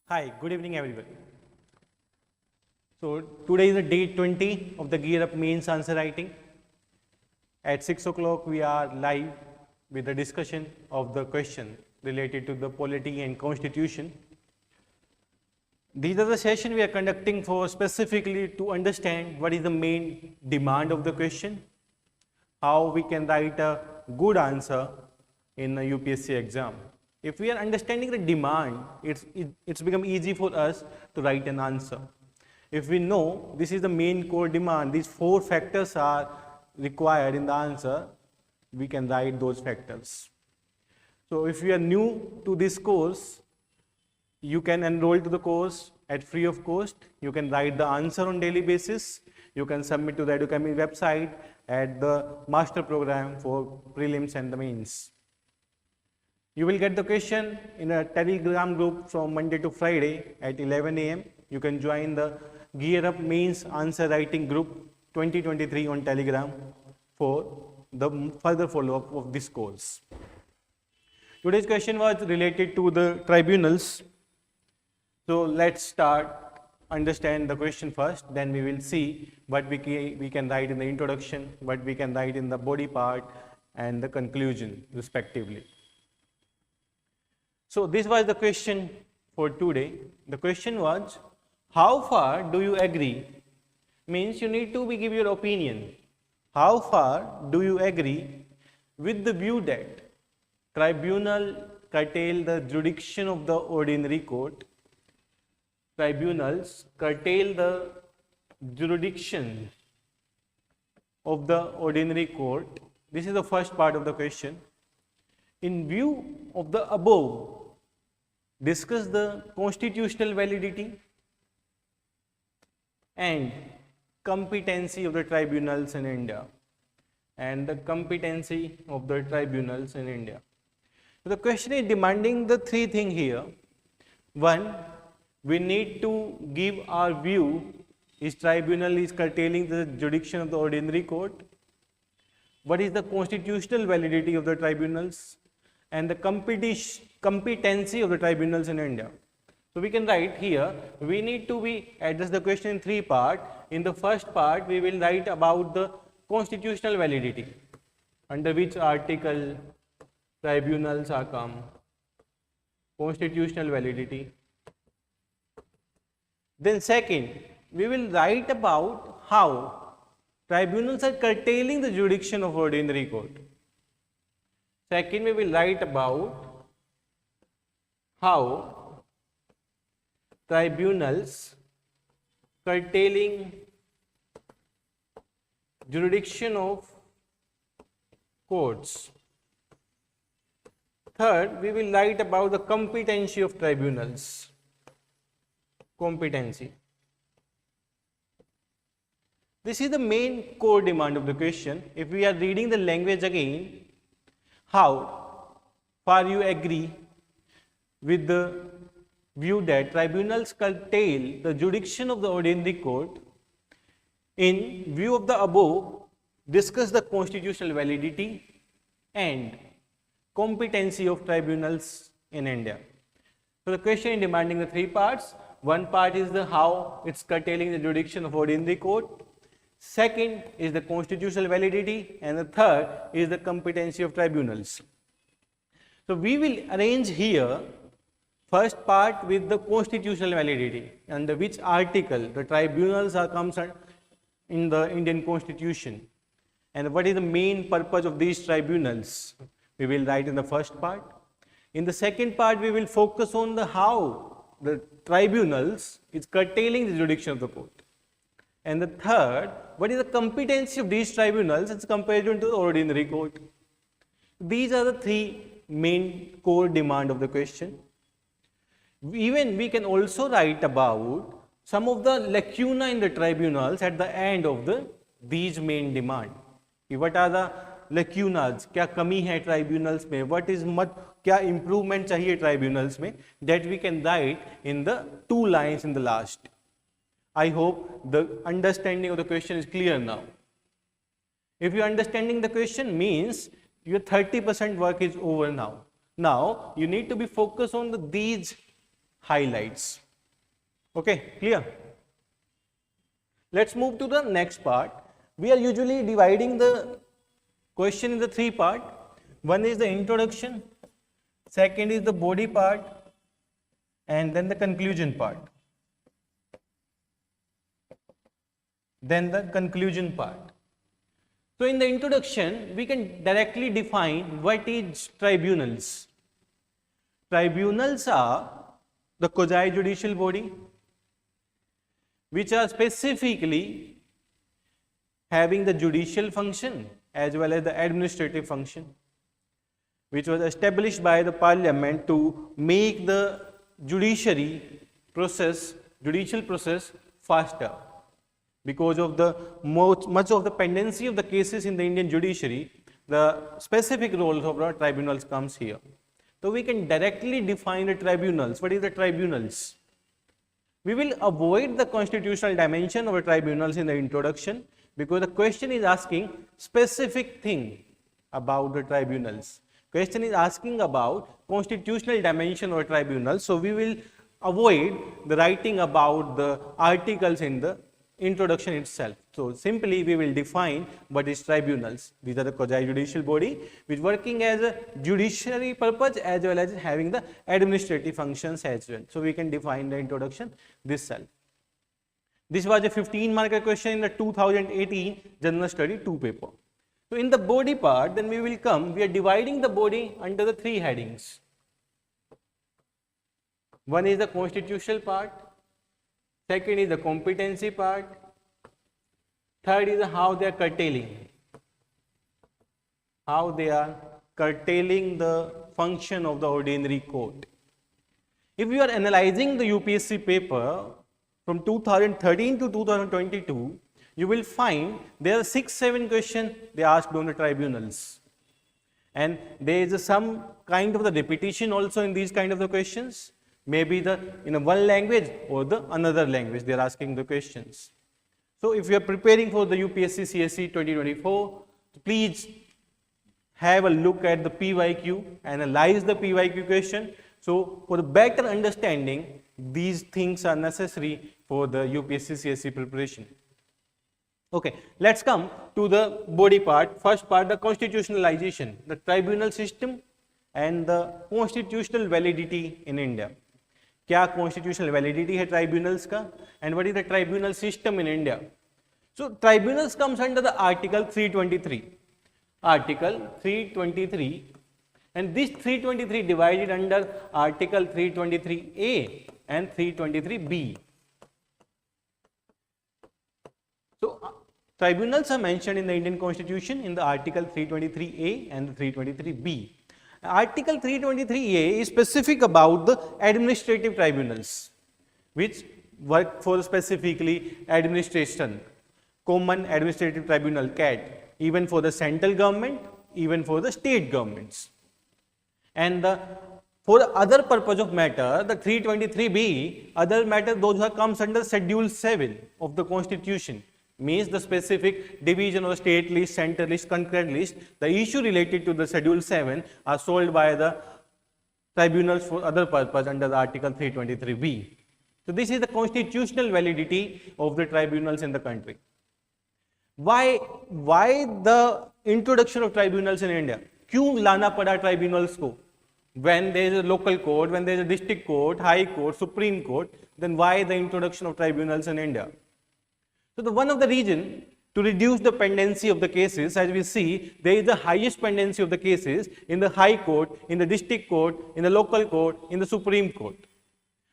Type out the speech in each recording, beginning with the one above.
Hi, good evening everybody. So today is the day 20 of the Gear Up Mains Answer Writing. At 6 o'clock we are live with the discussion of the question related to the polity and constitution. These are the session we are conducting for specifically to understand what is the main demand of the question, how we can write a good answer in a UPSC exam. If we are understanding the demand, it's become easy for us to write an answer. If we know this is the main core demand, these 4 factors are required in the answer, we can write those factors. So if you are new to this course, you can enroll to the course at free of cost. You can write the answer on daily basis. You can submit to the Edukemy website at the master program for prelims and the mains. You will get the question in a Telegram group from Monday to Friday at 11 AM. You can join the Gear Up Mains Answer Writing Group 2023 on Telegram for the further follow-up of this course. Today's question was related to the tribunals. So let's start understand the question first, then we will see what we can write in the introduction, what we can write in the body part and the conclusion respectively. So this was the question for today. The question was, how far do you agree? Means you need to give your opinion. How far do you agree with the view that tribunal curtail the jurisdiction of the ordinary court? Tribunals curtail the jurisdiction of the ordinary court. This is the first part of the question. In view of the above, discuss the constitutional validity and competency of the tribunals in India. And the competency of the tribunals in India. So the question is demanding the 3 things here. 1, we need to give our view, is tribunal is curtailing the jurisdiction of the ordinary court? What is the constitutional validity of the tribunals? And the competency of the tribunals in India. So we can write here, we need to address the question in 3 parts. In the first part, we will write about the constitutional validity, under which article tribunals are come, constitutional validity. Then second, we will write about how tribunals are curtailing the jurisdiction of ordinary court. Second, we will write about how tribunals curtailing jurisdiction of courts. Third, we will write about the competency of tribunals. Competency. This is the main core demand of the question. If we are reading the language again, how far you agree with the view that tribunals curtail the jurisdiction of the ordinary court? In view of the above, discuss the constitutional validity and competency of tribunals in India. So the question is demanding the 3 parts. 1 part is the how it's curtailing the jurisdiction of ordinary court. Second is the constitutional validity, and the third is the competency of tribunals. So we will arrange here first part with the constitutional validity, under which article the tribunals are concerned in the Indian Constitution, and what is the main purpose of these tribunals. We will write in the first part. In the second part, we will focus on the how the tribunals is curtailing the jurisdiction of the court. And the third, what is the competency of these tribunals in comparison to the ordinary court? These are the 3 main core demand of the question. Even we can also write about some of the lacuna in the tribunals at the end of these main demand. What are the lacunas? क्या कमी है tribunals में? What is क्या improvement चाहिए tribunals में? That we can write in the 2 lines in the last. I hope the understanding of the question is clear now. If you are understanding the question, means your 30% work is over now. Now you need to be focused on these highlights. Okay, clear? Let's move to the next part. We are usually dividing the question in the three part. One is the introduction, second is the body part, and then the conclusion part. Then the conclusion part. So in the introduction, we can directly define what is tribunals. Tribunals are the quasi-judicial body which are specifically having the judicial function as well as the administrative function, which was established by the parliament to make the judicial process faster. Because of the much of the pendency of the cases in the Indian judiciary, the specific roles of the tribunals comes here. So we can directly define the tribunals. What is the tribunals? We will avoid the constitutional dimension of the tribunals in the introduction because the question is asking specific thing about the tribunals. Question is asking about constitutional dimension of the tribunals. So we will avoid the writing about the articles in the introduction itself. So simply we will define what is tribunals. These are the quasi-judicial body which working as a judiciary purpose as well as having the administrative functions as well. So we can define the introduction this self. This was a 15-marker question in the 2018 General Study 2 paper. So in the body part, then we are dividing the body under the three headings. One is the constitutional part, second is the competency part, third is how they are curtailing. How they are curtailing the function of the ordinary court. If you are analyzing the UPSC paper from 2013 to 2022, you will find there are 6-7 questions they asked on the tribunals. And there is some kind of the repetition also in these kind of the questions. Maybe in one language or the another language they are asking the questions. So if you are preparing for the UPSC CSE 2024, please have a look at the PYQ, analyze the PYQ question. So for the better understanding, these things are necessary for the UPSC CSE preparation. Okay, let's come to the body part. First part, the constitutionalization, the tribunal system and the constitutional validity in India. क्या constitutional validity है tribunals का, and what is the tribunal system in India? So tribunals comes under the Article 323. Article 323, and this 323 divided under Article 323A and 323B. So tribunals are mentioned in the Indian Constitution in the Article 323A and 323B. Article 323A is specific about the administrative tribunals which work for specifically administration, Common Administrative Tribunal CAT, even for the central government, even for the state governments. And for the other purpose of matter, the 323B, other matter those who comes under Schedule 7 of the Constitution, means the specific division of the state list, central list, concurrent list. The issue related to the Schedule 7 are solved by the tribunals for other purpose under the Article 323B. So this is the constitutional validity of the tribunals in the country. Why the introduction of tribunals in India? क्यों लाना पड़ा tribunals को? When there is a local court, when there is a district court, high court, supreme court, then why the introduction of tribunals in India? So one of the reasons to reduce the pendency of the cases, as we see, there is the highest pendency of the cases in the high court, in the district court, in the local court, in the supreme court.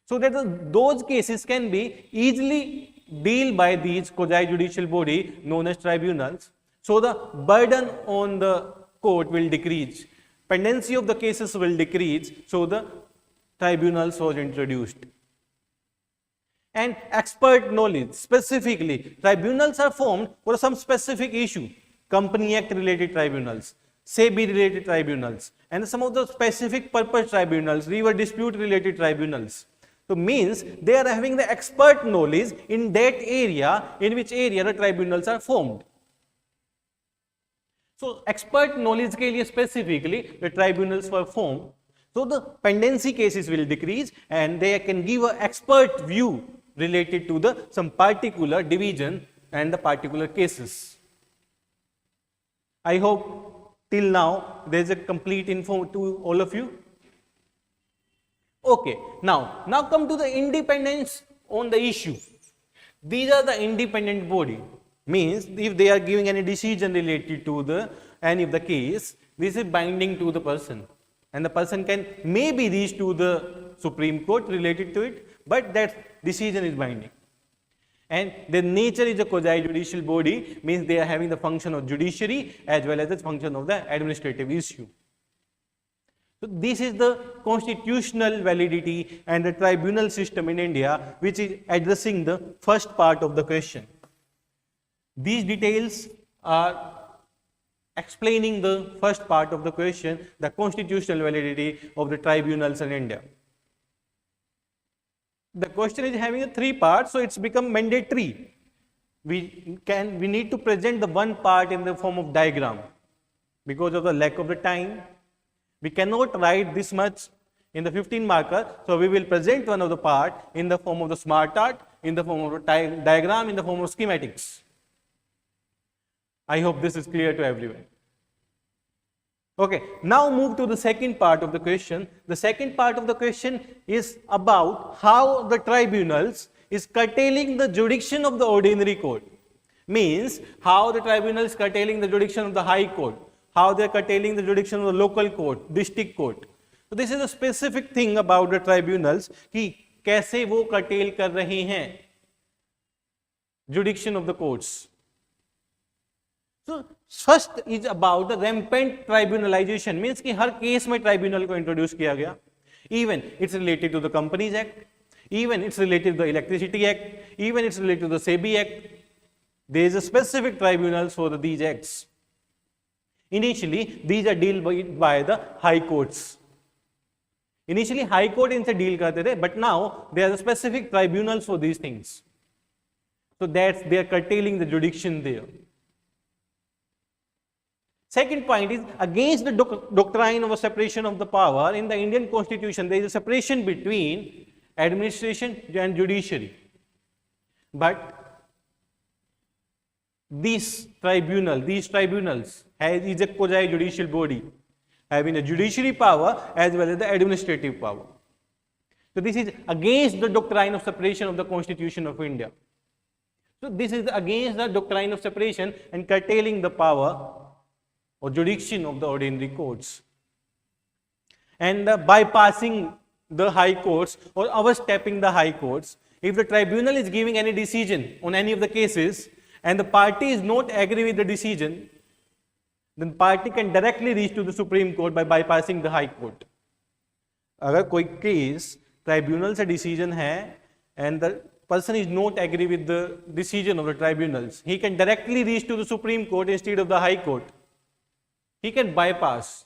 So that those cases can be easily dealt by these quasi-judicial body known as tribunals. So the burden on the court will decrease, pendency of the cases will decrease, so the tribunals was introduced. And expert knowledge, specifically, tribunals are formed for some specific issue, Company Act related tribunals, SEBI related tribunals, and some of the specific purpose tribunals, river dispute related tribunals. So means they are having the expert knowledge in that area, in which area the tribunals are formed. So expert knowledge के लिए specifically the tribunals were formed. So So the pendency cases will decrease and they can give an expert view related to the some particular division and the particular cases. I hope till now there is a complete info to all of you. Okay, now come to the independence on the issue. These are the independent body, means if they are giving any decision related to the any of the case, this is binding to the person and the person can maybe reach to the Supreme Court related to it, but that decision is binding. And their nature is a quasi-judicial body, means they are having the function of judiciary as well as the function of the administrative issue. So this is the constitutional validity and the tribunal system in India, which is addressing the first part of the question. These details are explaining the first part of the question, the constitutional validity of the tribunals in India. The question is having 3 parts, so it's become mandatory. We need to present the one part in the form of diagram. Because of the lack of the time, we cannot write this much in the 15 marker, so we will present one of the part in the form of the smart art, in the form of a diagram, in the form of schematics. I hope this is clear to everyone. Okay, now move to the second part of the question. The second part of the question is about how the tribunals is curtailing the jurisdiction of the ordinary court. Means how the tribunal is curtailing the jurisdiction of the high court, how they are curtailing the jurisdiction of the local court, district court. So this is a specific thing about the tribunals कि कैसे वो curtail कर रहे हैं jurisdiction of the courts. So first is about the rampant tribunalization, means कि हर case में tribunal को introduce किया गया. Even it's related to the Companies Act, even it's related to the Electricity Act, even it's related to the SEBI Act. There is a specific tribunals for these acts. Initially, these are dealt by the high courts. Initially, high court इनसे deal करते थे, but now there are specific tribunals for these things. So that's they are curtailing the jurisdiction there. Second point is against the doctrine of a separation of the power. In the Indian Constitution, there is a separation between administration and judiciary. But these tribunals is a quasi-judicial body, having a judiciary power as well as the administrative power. So this is against the doctrine of separation of the Constitution of India. So this is against the doctrine of separation and curtailing the power or jurisdiction of the ordinary courts, and bypassing the high courts or overstepping the high courts. If the tribunal is giving any decision on any of the cases and the party is not agree with the decision, then party can directly reach to the Supreme Court by bypassing the high court. अगर कोई case tribunal से decision है and the person is not agree with the decision of the tribunals, he can directly reach to the Supreme Court instead of the high court. He can bypass.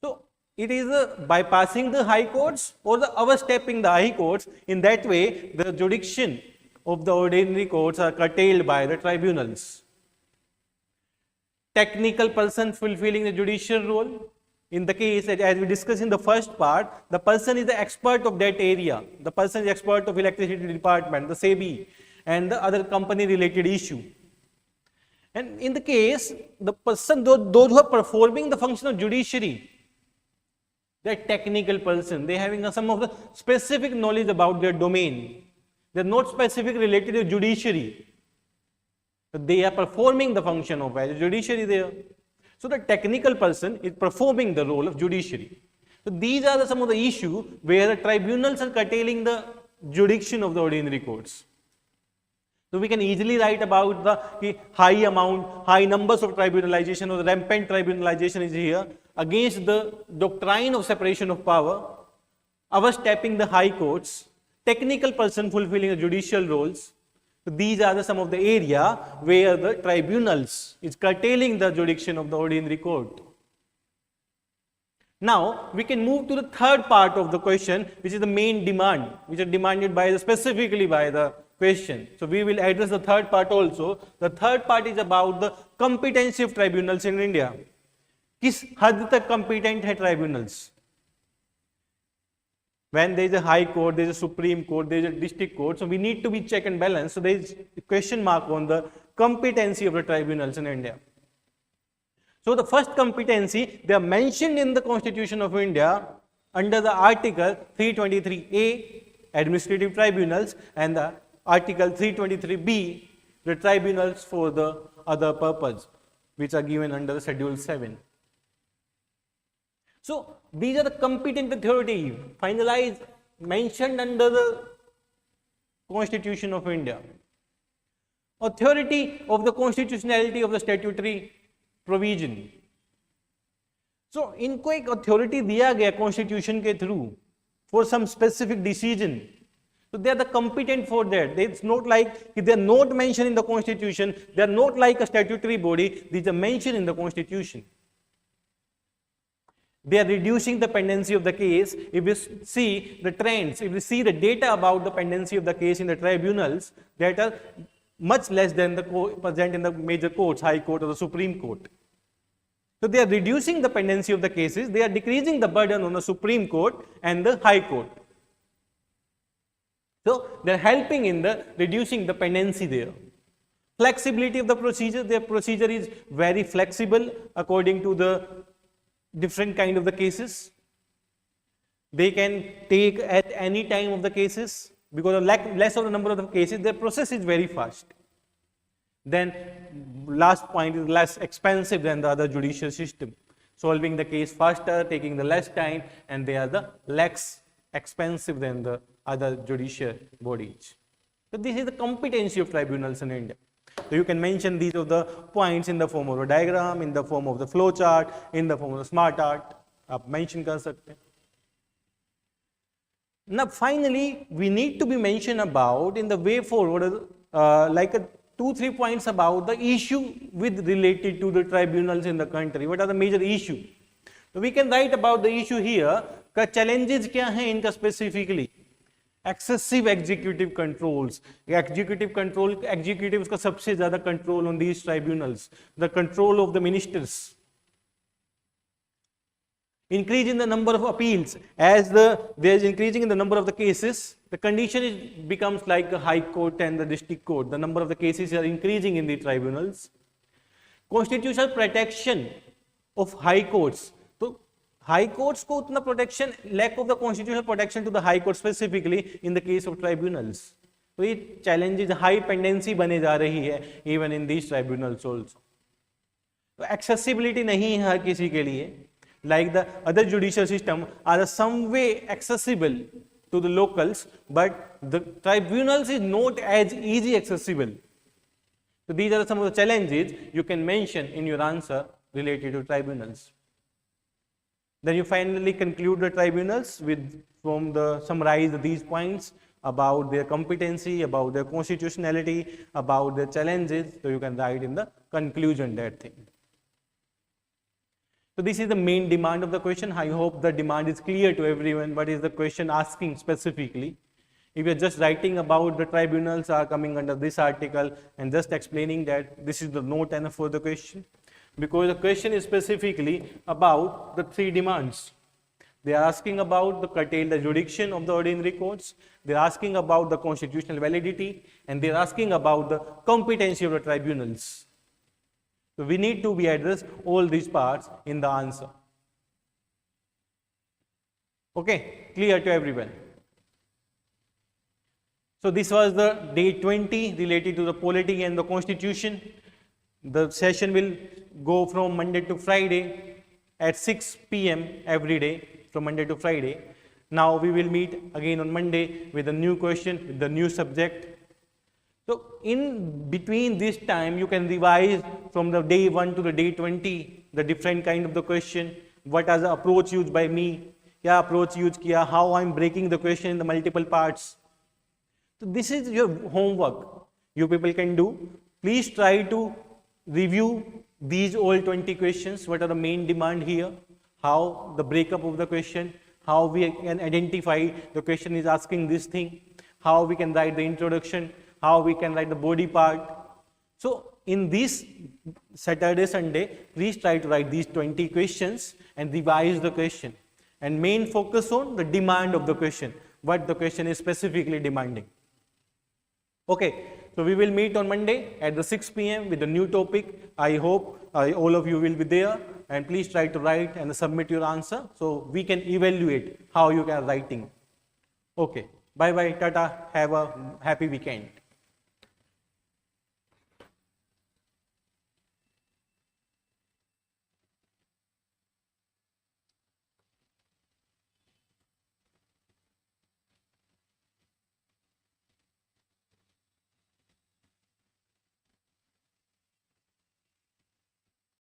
So it is bypassing the high courts or the overstepping the high courts. In that way, the jurisdiction of the ordinary courts are curtailed by the tribunals. Technical person fulfilling the judicial role. In the case, as we discussed in the first part, the person is the expert of that area. The person is expert of electricity department, the SEBI, and the other company related issue. And in the case, the person, those who are performing the function of judiciary, they are technical person, they are having some of the specific knowledge about their domain. They are not specific related to judiciary. But they are performing the function of judiciary there. So the technical person is performing the role of judiciary. So these are some of the issues where the tribunals are curtailing the jurisdiction of the ordinary courts. So we can easily write about the high numbers of tribunalization or the rampant tribunalization is here against the doctrine of separation of power, overstepping the high courts, technical person fulfilling the judicial roles. So these are some of the area where the tribunals is curtailing the jurisdiction of the ordinary court. Now we can move to the third part of the question, which is the main demand, which is demanded by specifically by the question. So we will address the third part also. The third part is about the competency of tribunals in India. किस हद तक competent है tribunals? When there is a high court, there is a supreme court, there is a district court, so we need to be check and balance. So there is a question mark on the competency of the tribunals in India. So the first competency, they are mentioned in the Constitution of India under the Article 323A, Administrative Tribunals, and the Article 323B, the tribunals for the other purpose, which are given under the Schedule 7. So these are the competent authority finalized, mentioned under the Constitution of India. Authority of the constitutionality of the statutory provision. So इनको एक authority दिया गया Constitution के through for some specific decision. So they are the competent for that. It's not like if they are not mentioned in the Constitution, they are not like a statutory body. These are mentioned in the Constitution. They are reducing the pendency of the case. If we see the trends, if we see the data about the pendency of the case in the tribunals, that are much less than the present in the major courts, High Court or the Supreme Court. So they are reducing the pendency of the cases. They are decreasing the burden on the Supreme Court and the High Court. So they are helping in the reducing the pendency there. Flexibility of the procedure. Their procedure is very flexible according to the different kind of the cases. They can take at any time of the cases because of less of the number of the cases. Their process is very fast. Then last point is less expensive than the other judicial system. Solving the case faster, taking the less time, and they are the less expensive than the other judicial bodies. So this is the competency of tribunals in India. So you can mention these of the points in the form of a diagram, in the form of the flow chart, in the form of the smart art. आप mention कर सकते हैं. Now finally, we need to be mentioned about in the way forward, like a 2-3 points about the issue with related to the tribunals in the country. What are the major issue? So we can write about the issue here. का challenges क्या हैं इनका specifically? Excessive executive controls. Executive control, executives का सबसे ज़्यादा control on these tribunals. The control of the ministers. Increase in the number of appeals. As there is increasing in the number of the cases, the condition becomes like the High Court and the District Court. The number of the cases are increasing in the tribunals. Constitutional protection of High Courts. So High Courts को उतना protection, lack of the constitutional protection to the High Court specifically in the case of tribunals. So ये challenges high pendency बने जा रही है even in these tribunals also. तो accessibility नहीं है हर किसी के लिए. Like the other judicial system are some way accessible to the locals, but the tribunals is not as easy accessible. So these are some of the challenges you can mention in your answer related to tribunals. Then you finally conclude the tribunals with summarize these points about their competency, about their constitutionality, about their challenges. So you can write in the conclusion that thing. So this is the main demand of the question. I hope the demand is clear to everyone. What is the question asking specifically? If you are just writing about the tribunals are coming under this article and just explaining that this is the note and for the question, because the question is specifically about the 3 demands. They are asking about the curtail the jurisdiction of the ordinary courts. They are asking about the constitutional validity, and they are asking about the competency of the tribunals. So we need to be address all these parts in the answer. Okay, clear to everyone. So this was the day 20 related to the polity and the constitution. The session will go from Monday to Friday at 6 p.m. every day, from Monday to Friday. Now we will meet again on Monday with a new question, with the new subject. So in between this time, you can revise from the day 1 to the day 20, the different kind of the question, what are the approach used by me, क्या approach use किया, how I am breaking the question in the multiple parts. So this is your homework you people can do. Please try to review these all 20 questions, what are the main demand here, how the breakup of the question, how we can identify the question is asking this thing, how we can write the introduction, how we can write the body part. So in this Saturday, Sunday, please try to write these 20 questions and revise the question. and main focus on the demand of the question, what the question is specifically demanding. Okay, so we will meet on Monday at the 6 p.m. with a new topic. I hope all of you will be there, and please try to write and submit your answer so we can evaluate how you are writing. Okay, bye bye, tata, have a happy weekend.